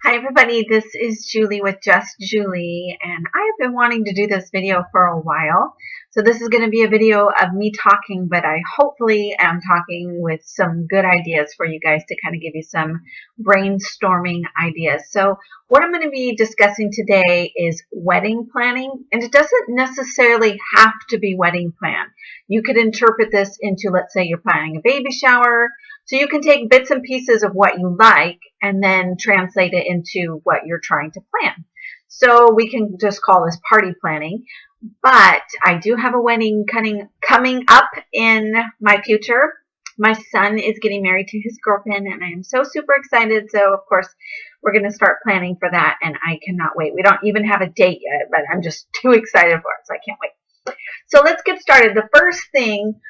Hi everybody, this is Julie with Just Julie, and I have been wanting to do this video for a while. So this is going to be a video of me talking, but I hopefully am talking with some good ideas for you guys to kind of give you some brainstorming ideas. So what I'm going to be discussing today is wedding planning, and it doesn't necessarily have to be wedding plan. You could interpret this into, let's say you're planning a baby shower. So you can take bits and pieces of what you like and then translate it into what you're trying to plan. So we can just call this party planning. But I do have a wedding coming up in my future. My son is getting married to his girlfriend, and I am so super excited. So, of course, we're going to start planning for that, and I cannot wait. We don't even have a date yet, but I'm just too excited for it, so I can't wait. So let's get started. The first thing,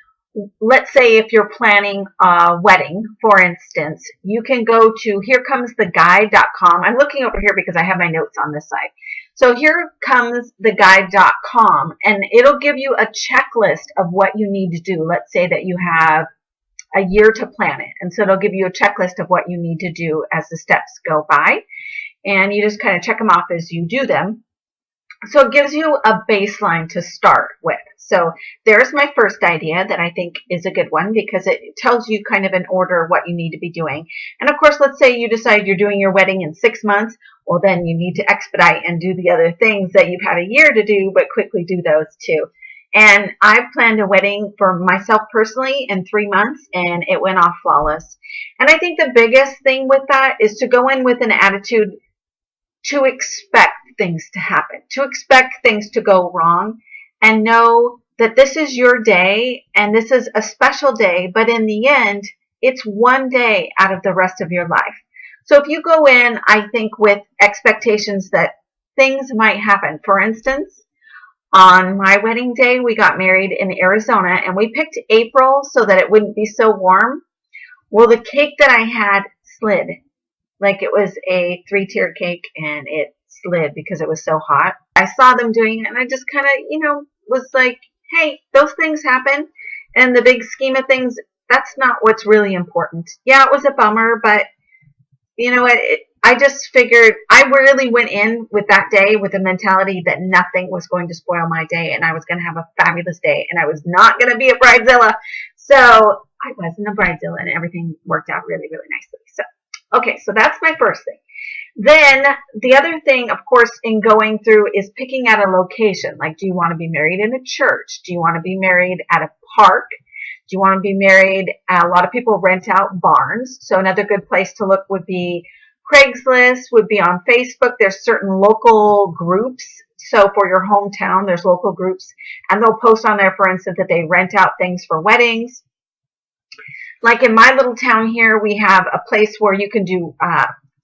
let's say if you're planning a wedding, for instance, you can go to herecomes.theguide.com. I'm looking over here because I have my notes on this side. So herecomes.theguide.com, and it'll give you a checklist of what you need to do. Let's say that you have a year to plan it. And so it'll give you a checklist of what you need to do as the steps go by. And you just kind of check them off as you do them. So it gives you a baseline to start with. So there's my first idea that I think is a good one because it tells you kind of in order what you need to be doing. And of course, let's say you decide you're doing your wedding in 6 months. Well, then you need to expedite and do the other things that you've had a year to do, but quickly do those too. And I've planned a wedding for myself personally in 3 months, and it went off flawless. And I think the biggest thing with that is to go in with an attitude to expect things to happen, to expect things to go wrong, and know that this is your day and this is a special day, but in the end, it's one day out of the rest of your life. So if you go in, I think, with expectations that things might happen. For instance, on my wedding day, we got married in Arizona, and we picked April so that it wouldn't be so warm. Well, the cake that I had slid. Like it was a 3-tier cake, and it slid because it was so hot. I saw them doing it, and I just kind of, was like, hey, those things happen. And the big scheme of things, that's not what's really important. Yeah, it was a bummer, but you know what? I just figured I really went in with that day with the mentality that nothing was going to spoil my day, and I was going to have a fabulous day, and I was not going to be a bridezilla. So I wasn't a bridezilla, and everything worked out really, really nicely. So, okay, so that's my first thing. Then the other thing, of course, in going through is picking out a location. Like, do you want to be married in a church? Do you want to be married at a park? Do you want to be married? A lot of people rent out barns. So another good place to look would be Craigslist, would be on Facebook. There's certain local groups. So for your hometown, there's local groups, and they'll post on there, for instance, that they rent out things for weddings. Like in my little town here, we have a place where you can do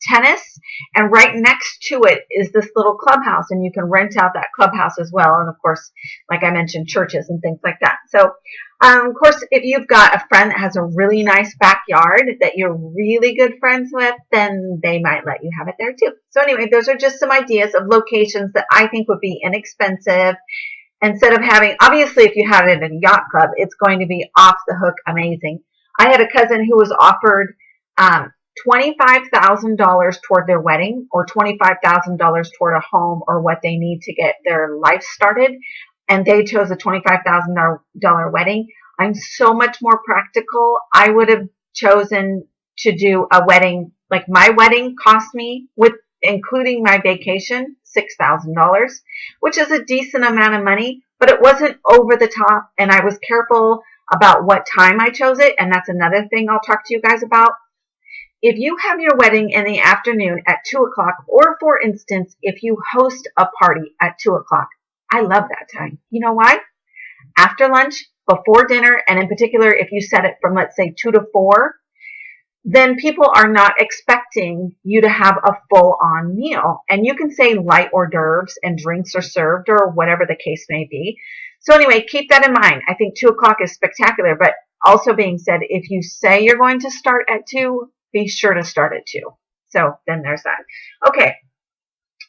tennis, and right next to it is this little clubhouse, and you can rent out that clubhouse as well. And of course, like I mentioned, churches and things like that. So of course, if you've got a friend that has a really nice backyard that you're really good friends with, then they might let you have it there too. So anyway, those are just some ideas of locations that I think would be inexpensive. Instead of having, obviously, if you have it at a yacht club, it's going to be off the hook amazing. I had a cousin who was offered $25,000 toward their wedding, or $25,000 toward a home or what they need to get their life started, and they chose a $25,000 wedding. I'm so much more practical. I would have chosen to do a wedding, like my wedding cost me, with including my vacation, $6,000, which is a decent amount of money, but it wasn't over the top, and I was careful about what time I chose it, and that's another thing I'll talk to you guys about. If you have your wedding in the afternoon at 2 o'clock, or for instance, if you host a party at 2 o'clock, I love that time. You know why? After lunch, before dinner, and in particular, if you set it from, let's say, 2 to 4, then people are not expecting you to have a full-on meal. And you can say light hors d'oeuvres and drinks are served, or whatever the case may be. So anyway, keep that in mind. I think 2 o'clock is spectacular, but also being said, if you say you're going to start at 2, be sure to start at 2. So then there's that. Okay.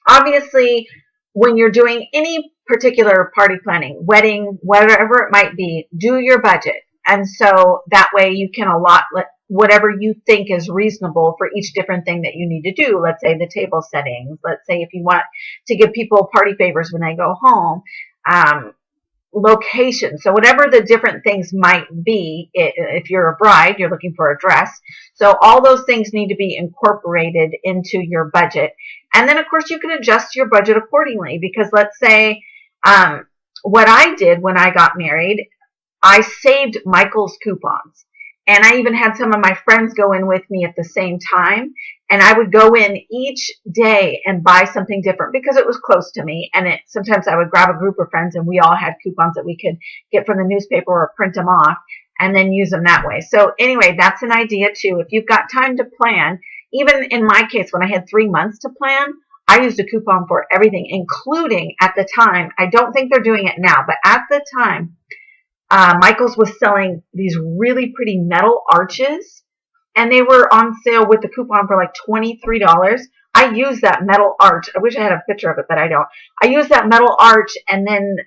Obviously, when you're doing any particular party planning, wedding, whatever it might be, do your budget. And so that way you can allot, whatever you think is reasonable for each different thing that you need to do. Let's say the table settings. Let's say if you want to give people party favors when they go home, location. So whatever the different things might be, if you're a bride, you're looking for a dress. So all those things need to be incorporated into your budget. And then of course you can adjust your budget accordingly, because let's say, what I did when I got married, I saved Michael's coupons. And I even had some of my friends go in with me at the same time. And I would go in each day and buy something different because it was close to me. And sometimes I would grab a group of friends and we all had coupons that we could get from the newspaper or print them off and then use them that way. So anyway, that's an idea too. If you've got time to plan, even in my case, when I had 3 months to plan, I used a coupon for everything, including at the time, I don't think they're doing it now, but at the time, Michael's was selling these really pretty metal arches, and they were on sale with the coupon for like $23. I used that metal arch. I wish I had a picture of it, but I don't. I used that metal arch and then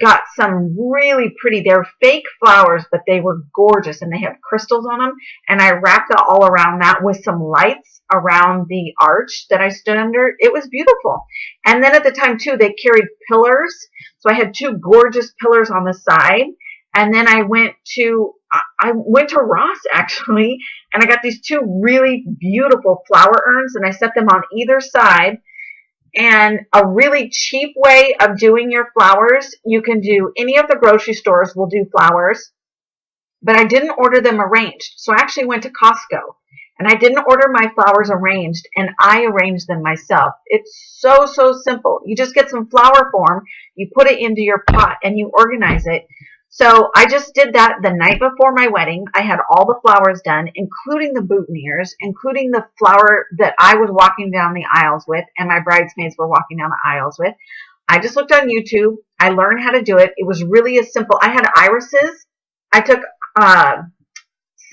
got some really pretty, they're fake flowers, but they were gorgeous, and they have crystals on them, and I wrapped it all around that with some lights around the arch that I stood under. It was beautiful. And then at the time too, they carried pillars, so I had 2 gorgeous pillars on the side. And then I went to Ross actually, and I got these 2 really beautiful flower urns, and I set them on either side. And a really cheap way of doing your flowers, you can do, any of the grocery stores will do flowers, but I didn't order them arranged. So I actually went to Costco, and I didn't order my flowers arranged, and I arranged them myself. It's so, so simple. You just get some flower form, you put it into your pot, and you organize it. So I just did that the night before my wedding. I had all the flowers done, including the boutonnieres, including the flower that I was walking down the aisles with and my bridesmaids were walking down the aisles with. I just looked on YouTube. I learned how to do it. It was really as simple. I had irises. I took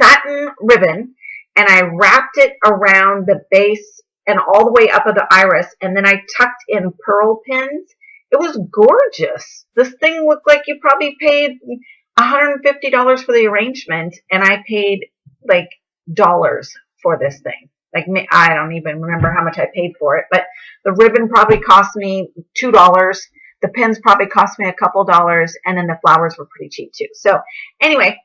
satin ribbon and I wrapped it around the base and all the way up of the iris, and then I tucked in pearl pins. It was gorgeous. This thing looked like you probably paid $150 for the arrangement, and I paid like dollars for this thing. Like, I don't even remember how much I paid for it, but the ribbon probably cost me $2. The pins probably cost me a couple dollars, and then the flowers were pretty cheap too. So anyway,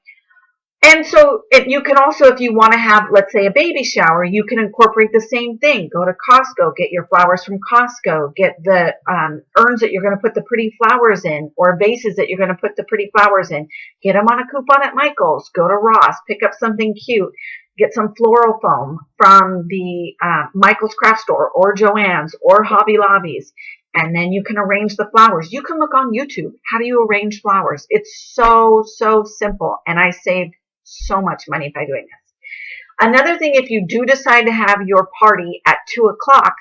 and so you can also, if you want to have, let's say, a baby shower, you can incorporate the same thing. Go to Costco, get your flowers from Costco, get the urns that you're going to put the pretty flowers in, or vases that you're going to put the pretty flowers in. Get them on a coupon at Michael's. Go to Ross, pick up something cute. Get some floral foam from the Michael's Craft Store or Joann's or Hobby Lobby's. And then you can arrange the flowers. You can look on YouTube. How do you arrange flowers? It's so, so simple. And I saved so much money by doing this. Another thing, if you do decide to have your party at 2 o'clock,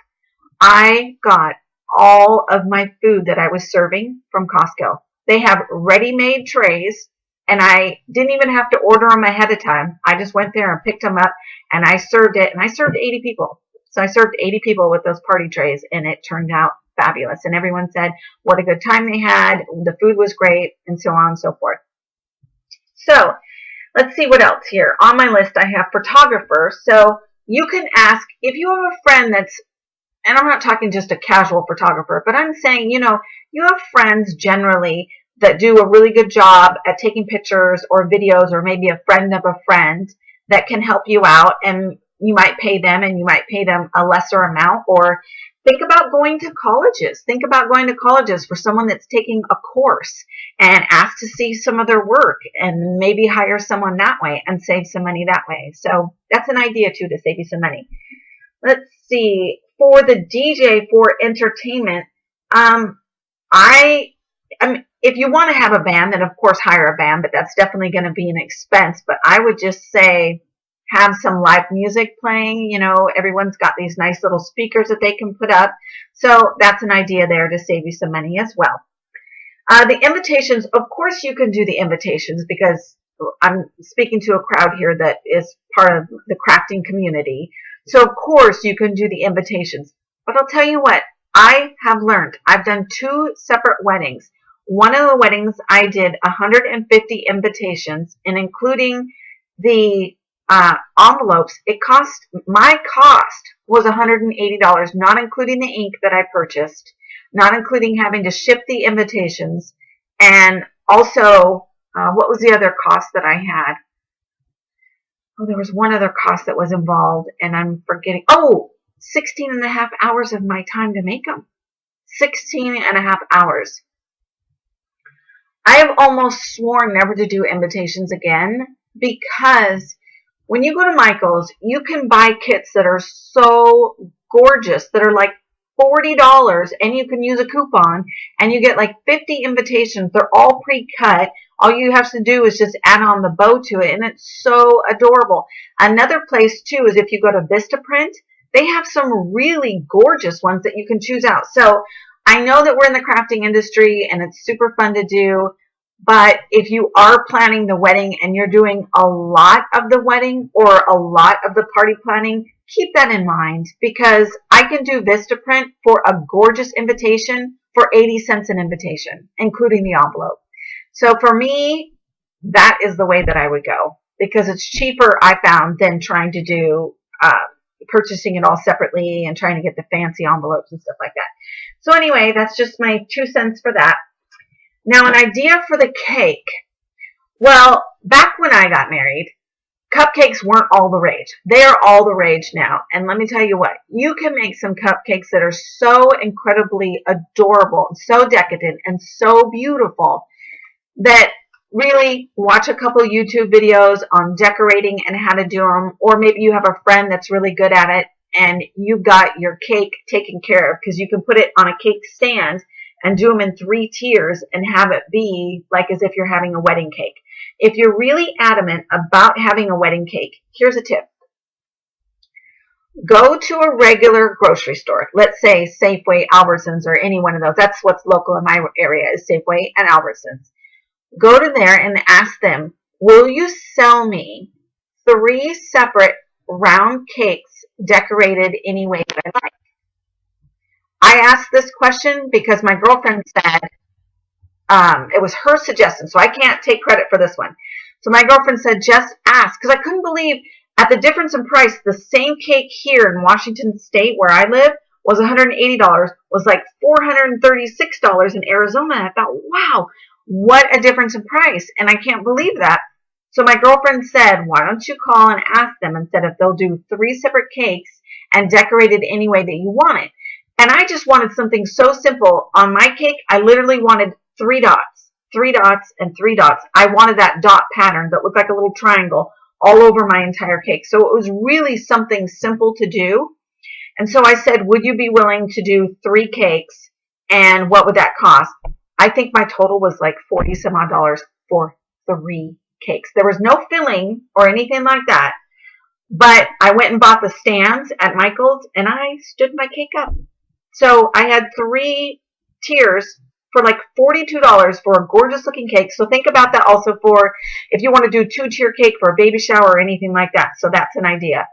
I got all of my food that I was serving from Costco. They have ready-made trays, and I didn't even have to order them ahead of time. I just went there and picked them up, and I served it, and I served 80 people. So I served 80 people with those party trays, and it turned out fabulous. And everyone said what a good time they had, the food was great, and so on and so forth. So let's see what else here. On my list, I have photographer. So you can ask if you have a friend that's, and I'm not talking just a casual photographer, but I'm saying, you have friends generally that do a really good job at taking pictures or videos, or maybe a friend of a friend that can help you out, and you might pay them, and you might pay them a lesser amount. Or think about going to colleges. Think about going to colleges for someone that's taking a course and ask to see some of their work, and maybe hire someone that way and save some money that way. So that's an idea too, to save you some money. Let's see. For the DJ, for entertainment, if you want to have a band, then of course hire a band, but that's definitely going to be an expense. But I would just say have some live music playing. Everyone's got these nice little speakers that they can put up. So that's an idea there to save you some money as well. The invitations, of course you can do the invitations, because I'm speaking to a crowd here that is part of the crafting community. So of course you can do the invitations. But I'll tell you what, I have learned. I've done 2 separate weddings. One of the weddings I did 150 invitations, and including the envelopes, my cost was $180, not including the ink that I purchased, not including having to ship the invitations, and also, what was the other cost that I had? Oh, there was one other cost that was involved, and I'm forgetting. Oh, 16 and a half hours of my time to make them. 16 and a half hours. I have almost sworn never to do invitations again, because when you go to Michael's, you can buy kits that are so gorgeous, that are like $40, and you can use a coupon, and you get like 50 invitations. They're all pre-cut. All you have to do is just add on the bow to it, and it's so adorable. Another place, too, is if you go to Vistaprint, they have some really gorgeous ones that you can choose out. So I know that we're in the crafting industry, and it's super fun to do, but if you are planning the wedding and you're doing a lot of the wedding or a lot of the party planning, keep that in mind, because I can do Vistaprint for a gorgeous invitation for 80 cents an invitation, including the envelope. So for me, that is the way that I would go, because it's cheaper, I found, than trying to do purchasing it all separately and trying to get the fancy envelopes and stuff like that. So anyway, that's just my 2 cents for that. Now, an idea for the cake. Well, back when I got married, cupcakes weren't all the rage. They are all the rage now. And let me tell you what, you can make some cupcakes that are so incredibly adorable, and so decadent, and so beautiful that really watch a couple YouTube videos on decorating and how to do them. Or maybe you have a friend that's really good at it, and you've got your cake taken care of, because you can put it on a cake stand and do them in 3 tiers and have it be like as if you're having a wedding cake. If you're really adamant about having a wedding cake, here's a tip. Go to a regular grocery store. Let's say Safeway, Albertsons, or any one of those. That's what's local in my area, is Safeway and Albertsons. Go to there and ask them, will you sell me 3 separate round cakes decorated any way that I like? I asked this question because my girlfriend said, it was her suggestion, so I can't take credit for this one. So my girlfriend said, just ask, because I couldn't believe at the difference in price. The same cake here in Washington State, where I live, was $180, was like $436 in Arizona. I thought, wow, what a difference in price, and I can't believe that. So my girlfriend said, why don't you call and ask them, and said if they'll do 3 separate cakes and decorate it any way that you want it. And I just wanted something so simple. On my cake, I literally wanted 3 dots, 3 dots, and 3 dots. I wanted that dot pattern that looked like a little triangle all over my entire cake. So it was really something simple to do. And so I said, would you be willing to do 3 cakes, and what would that cost? I think my total was like $40 some odd for 3 cakes. There was no filling or anything like that. But I went and bought the stands at Michael's, and I stood my cake up. So I had 3 tiers for like $42 for a gorgeous looking cake. So think about that also for if you want to do 2-tier cake for a baby shower or anything like that. So that's an idea.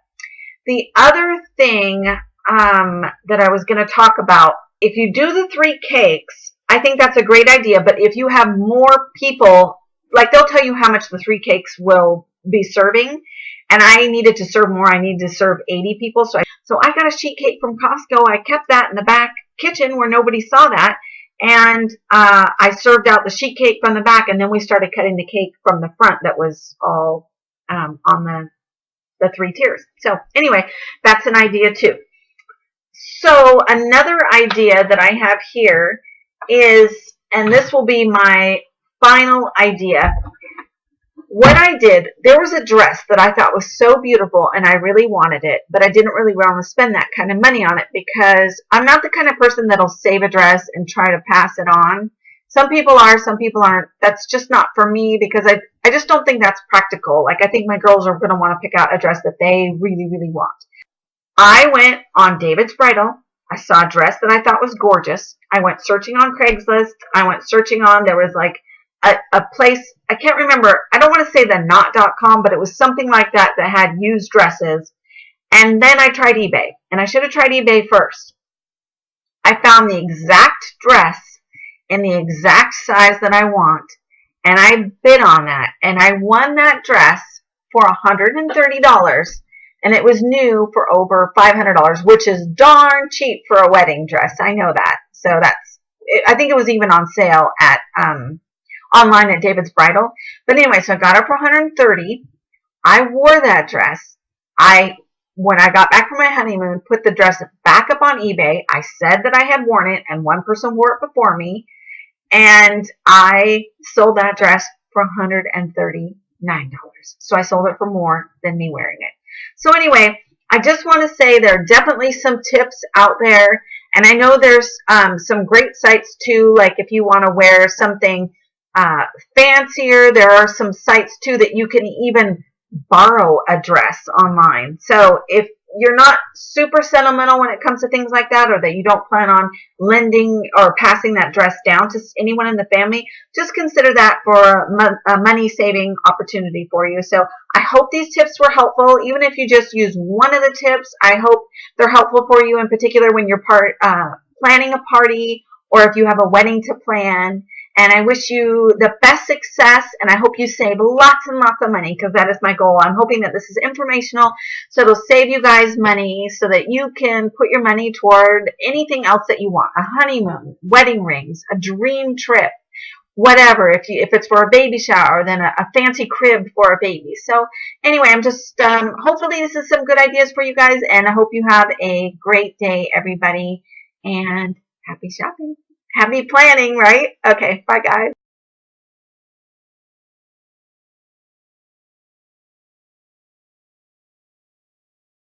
The other thing that I was going to talk about, if you do the 3 cakes, I think that's a great idea. But if you have more people, like they'll tell you how much the 3 cakes will be serving. And I needed to serve more. I needed to serve 80 people. So I got a sheet cake from Costco. I kept that in the back kitchen where nobody saw that. And I served out the sheet cake from the back. And then we started cutting the cake from the front that was all on the 3 tiers. So anyway, that's an idea too. So another idea that I have here is, and this will be my final idea. What I did, there was a dress that I thought was so beautiful and I really wanted it, but I didn't really want to spend that kind of money on it because I'm not the kind of person that'll save a dress and try to pass it on. Some people are, some people aren't. That's just not for me because I just don't think that's practical. Like I think my girls are going to want to pick out a dress that they really, really want. I went on David's Bridal. I saw a dress that I thought was gorgeous. I went searching on Craigslist. I went searching on, there was like a place, I can't remember, I don't want to say the knot.com, but it was something like that that had used dresses. And then I tried eBay, and I should have tried eBay first. I found the exact dress in the exact size that I want, and I bid on that, and I won that dress for $130, and it was new for over $500, which is darn cheap for a wedding dress. I know that. So I think it was even on sale at online at David's Bridal. But anyway, so I got it for $130. I wore that dress. When I got back from my honeymoon, put the dress back up on eBay. I said that I had worn it, and one person wore it before me, and I sold that dress for $139. So I sold it for more than me wearing it. So anyway, I just want to say there are definitely some tips out there, and I know there's some great sites too, like if you want to wear something fancier, there are some sites too that you can even borrow a dress online. So if you're not super sentimental when it comes to things like that, or that you don't plan on lending or passing that dress down to anyone in the family, just consider that for a money saving opportunity for you. So I hope these tips were helpful. Even if you just use one of the tips, I hope they're helpful for you, in particular when you're planning a party, or if you have a wedding to plan. And I wish you the best success, and I hope you save lots and lots of money, because that is my goal. I'm hoping that this is informational, so it'll save you guys money so that you can put your money toward anything else that you want. A honeymoon, wedding rings, a dream trip, whatever. If it's for a baby shower, then a fancy crib for a baby. So anyway, I'm just, hopefully this is some good ideas for you guys, and I hope you have a great day, everybody, and happy shopping. Happy planning, right? Okay, bye guys.